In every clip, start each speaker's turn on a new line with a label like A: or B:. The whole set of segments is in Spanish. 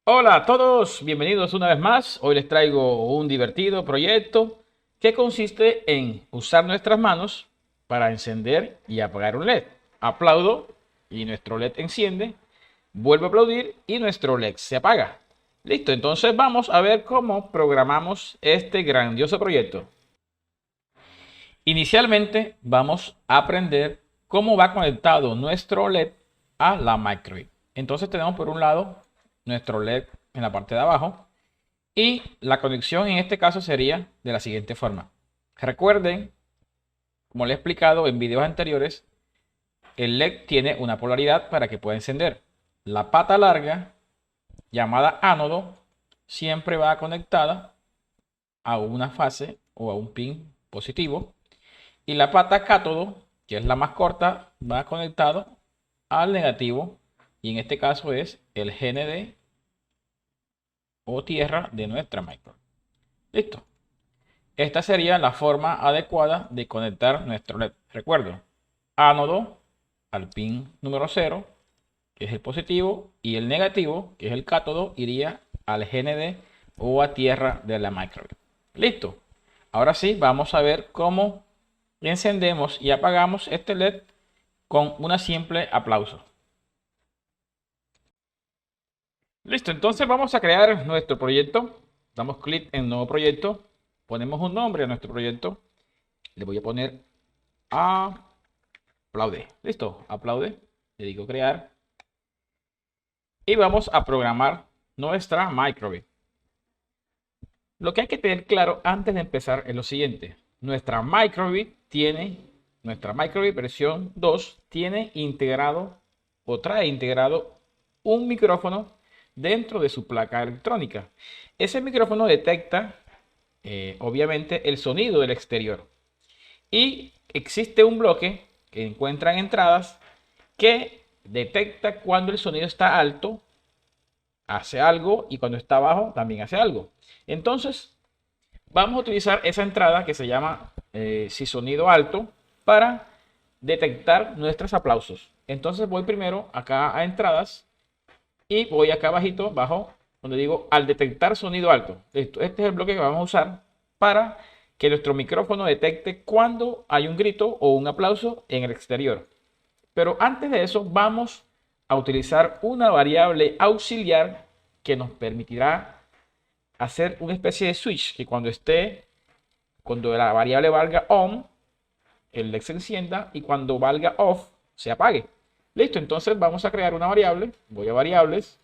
A: Hola a todos, bienvenidos una vez más. Hoy les traigo un divertido proyecto que consiste en usar nuestras manos para encender y apagar un LED. Aplaudo y nuestro LED enciende, vuelvo a aplaudir y nuestro LED se apaga. Listo, entonces vamos a ver cómo programamos este grandioso proyecto. Inicialmente vamos a aprender cómo va conectado nuestro LED a la micro:bit. Entonces tenemos por un lado nuestro LED en la parte de abajo y la conexión en este caso sería de la siguiente forma. Recuerden, como les he explicado en videos anteriores, el LED tiene una polaridad para que pueda encender. La pata larga, llamada ánodo, siempre va conectada a una fase o a un pin positivo. Y la pata cátodo, que es la más corta, va conectado al negativo. Y en este caso es el GND o tierra de nuestra micro. Listo. Esta sería la forma adecuada de conectar nuestro LED. Recuerdo, ánodo al pin número 0, que es el positivo, y el negativo, que es el cátodo, iría al GND o a tierra de la micro. Listo. Ahora sí, vamos a ver cómo encendemos y apagamos este LED con una simple aplauso. Listo, entonces vamos a crear nuestro proyecto. Damos clic en nuevo proyecto. Ponemos un nombre a nuestro proyecto. Le voy a poner aplaude. Listo, aplaude. Le digo crear. Y vamos a programar nuestra micro:bit. Lo que hay que tener claro antes de empezar es lo siguiente. Nuestra micro:bit versión 2 tiene integrado o trae integrado un micrófono dentro de su placa electrónica. Ese micrófono detecta obviamente el sonido del exterior. Y existe un bloque que encuentra en entradas que detecta cuando el sonido está alto, hace algo, y cuando está bajo también hace algo. Entonces, vamos a utilizar esa entrada que se llama si sonido alto para detectar nuestros aplausos. Entonces voy primero acá a entradas y voy acá abajito, bajo, donde digo al detectar sonido alto. Este es el bloque que vamos a usar para que nuestro micrófono detecte cuando hay un grito o un aplauso en el exterior. Pero antes de eso vamos a utilizar una variable auxiliar que nos permitirá hacer una especie de switch que cuando la variable valga on, el LED se encienda y cuando valga off, se apague. Listo, entonces vamos a crear una variable. Voy a variables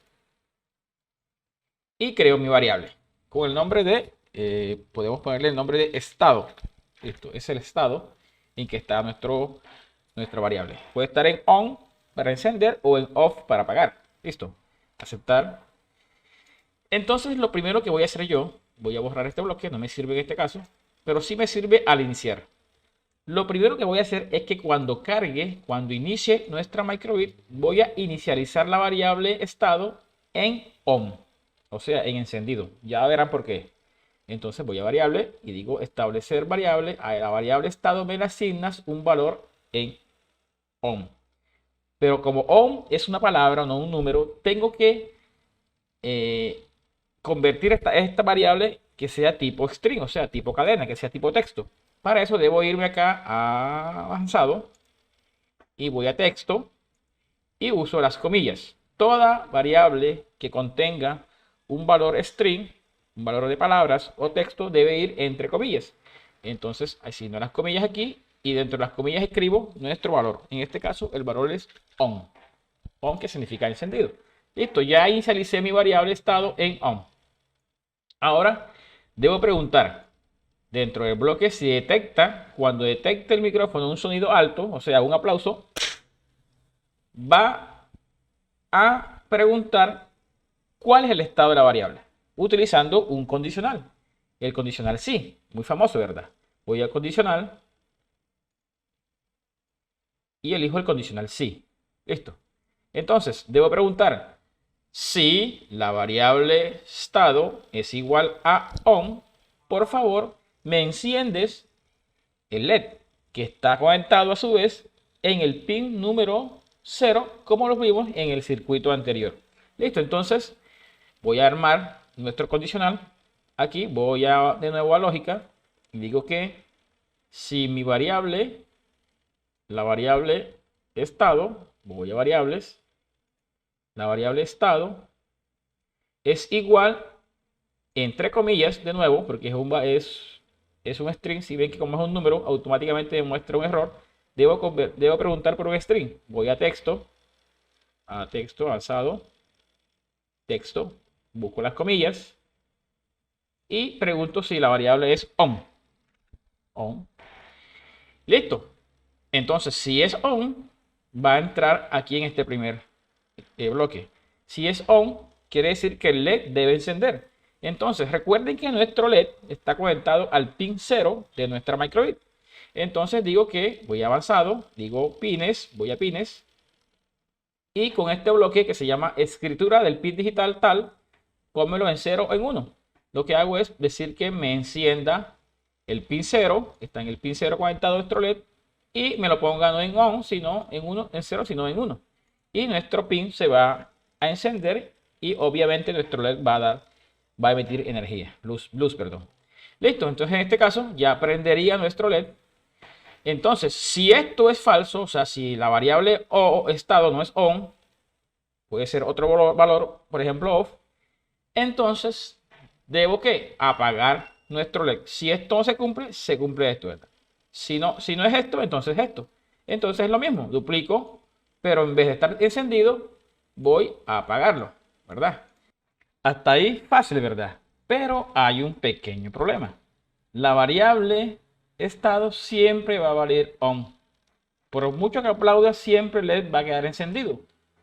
A: y creo mi variable con el nombre de, podemos ponerle el nombre de estado. Esto es el estado en que está nuestra variable. Puede estar en on para encender o en off para apagar. Listo, aceptar. Entonces lo primero que voy a hacer yo, voy a borrar este bloque, no me sirve en este caso, pero sí me sirve al iniciar. Lo primero que voy a hacer es que cuando cargue, cuando inicie nuestra micro:bit, voy a inicializar la variable estado en on, o sea, en encendido. Ya verán por qué. Entonces voy a variable y digo establecer variable. A la variable estado me le asignas un valor en on. Pero como on es una palabra, no un número, tengo que eh, convertir esta variable que sea tipo string, o sea, tipo cadena, que sea tipo texto. Para eso debo irme acá a avanzado y voy a texto y uso las comillas. Toda variable que contenga un valor string, un valor de palabras o texto, debe ir entre comillas. Entonces, asigno las comillas aquí y dentro de las comillas escribo nuestro valor. En este caso, el valor es on. On, que significa encendido. Listo, ya inicialicé mi variable estado en on. Ahora, debo preguntar dentro del bloque si detecta, cuando detecte el micrófono un sonido alto, o sea, un aplauso, va a preguntar cuál es el estado de la variable, utilizando un condicional. El condicional sí, muy famoso, ¿verdad? Voy al condicional y elijo el condicional sí. Listo. Entonces, debo preguntar si la variable estado es igual a on, por favor, me enciendes el LED que está conectado a su vez en el pin número 0, como lo vimos en el circuito anterior. Listo, entonces voy a armar nuestro condicional. Aquí voy de nuevo a lógica y digo que si mi variable, la variable estado, voy a variables, la variable estado es igual, entre comillas, de nuevo, porque es un string. Si ven que como es un número, automáticamente muestra un error. Debo preguntar por un string. Voy a texto, avanzado, texto, busco las comillas y pregunto si la variable es on. Listo. Entonces, si es on, va a entrar aquí en este primer bloque. Si es on, quiere decir que el LED debe encender. Entonces, recuerden que nuestro LED está conectado al pin 0 de nuestra micro:bit. Entonces digo que voy avanzado, digo pines, voy a pines. Y con este bloque que se llama escritura del pin digital tal, pónmelo en 0 o en 1. Lo que hago es decir que me encienda el pin 0, está en el pin 0 conectado a nuestro LED, y me lo ponga no en on, sino en 1, en 0, sino en 1. Y nuestro pin se va a encender y obviamente nuestro LED va a emitir energía, luz, perdón. Listo, entonces en este caso ya prendería nuestro LED. Entonces, si esto es falso, o sea, si la variable o estado no es on, puede ser otro valor, por ejemplo off, entonces debo que apagar nuestro LED. Si esto no se cumple esto, ¿verdad? Si no es esto, entonces esto. Entonces es lo mismo, duplico, pero en vez de estar encendido, voy a apagarlo, ¿verdad? Hasta ahí fácil, ¿verdad? Pero hay un pequeño problema. La variable estado siempre va a valer on. Por mucho que aplauda, siempre el LED va a quedar encendido.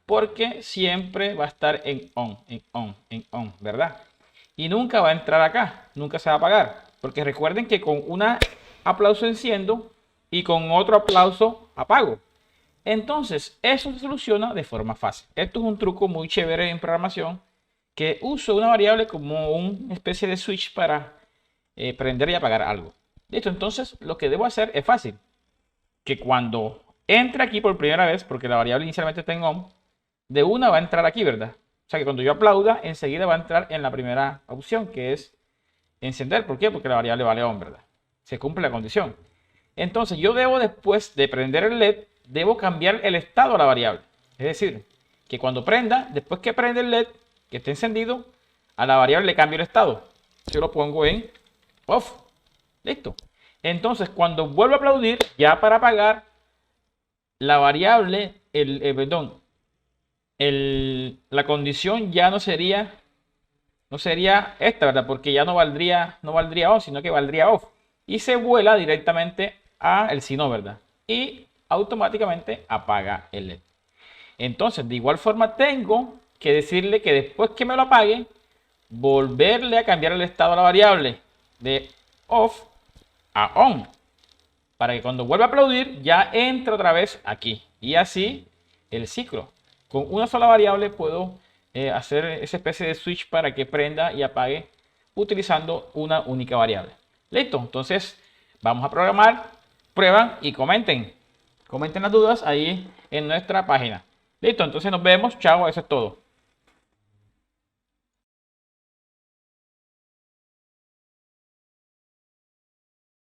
A: Porque siempre va a estar en on, ¿verdad? Y nunca va a entrar acá, nunca se va a apagar. Porque recuerden que con un aplauso enciendo y con otro aplauso apago. Entonces, eso se soluciona de forma fácil. Esto es un truco muy chévere en programación, que uso una variable como una especie de switch para prender y apagar algo. Listo, entonces lo que debo hacer es fácil. Que cuando entre aquí por primera vez, porque la variable inicialmente está en on, de una va a entrar aquí, ¿verdad? O sea que cuando yo aplauda, enseguida va a entrar en la primera opción, que es encender. ¿Por qué? Porque la variable vale on, ¿verdad? Se cumple la condición. Entonces yo debo, después de prender el LED, debo cambiar el estado a la variable. Es decir, que cuando prenda, después que prende el LED, que esté encendido, a la variable le cambio el estado. Yo lo pongo en off. Listo. Entonces, cuando vuelvo a aplaudir, ya para apagar, la variable, la condición ya no sería esta, ¿verdad? Porque ya no valdría on, sino que valdría off. Y se vuela directamente a el si no, ¿verdad? Y automáticamente apaga el LED. Entonces, de igual forma, tengo que decirle que después que me lo apague, volverle a cambiar el estado a la variable de off a on, para que cuando vuelva a aplaudir ya entre otra vez aquí. Y así el ciclo. Con una sola variable puedo hacer esa especie de switch para que prenda y apague utilizando una única variable. Listo, entonces vamos a programar, prueban y comenten. Comenten las dudas ahí en nuestra página. Listo, entonces nos vemos. Chao, eso es todo.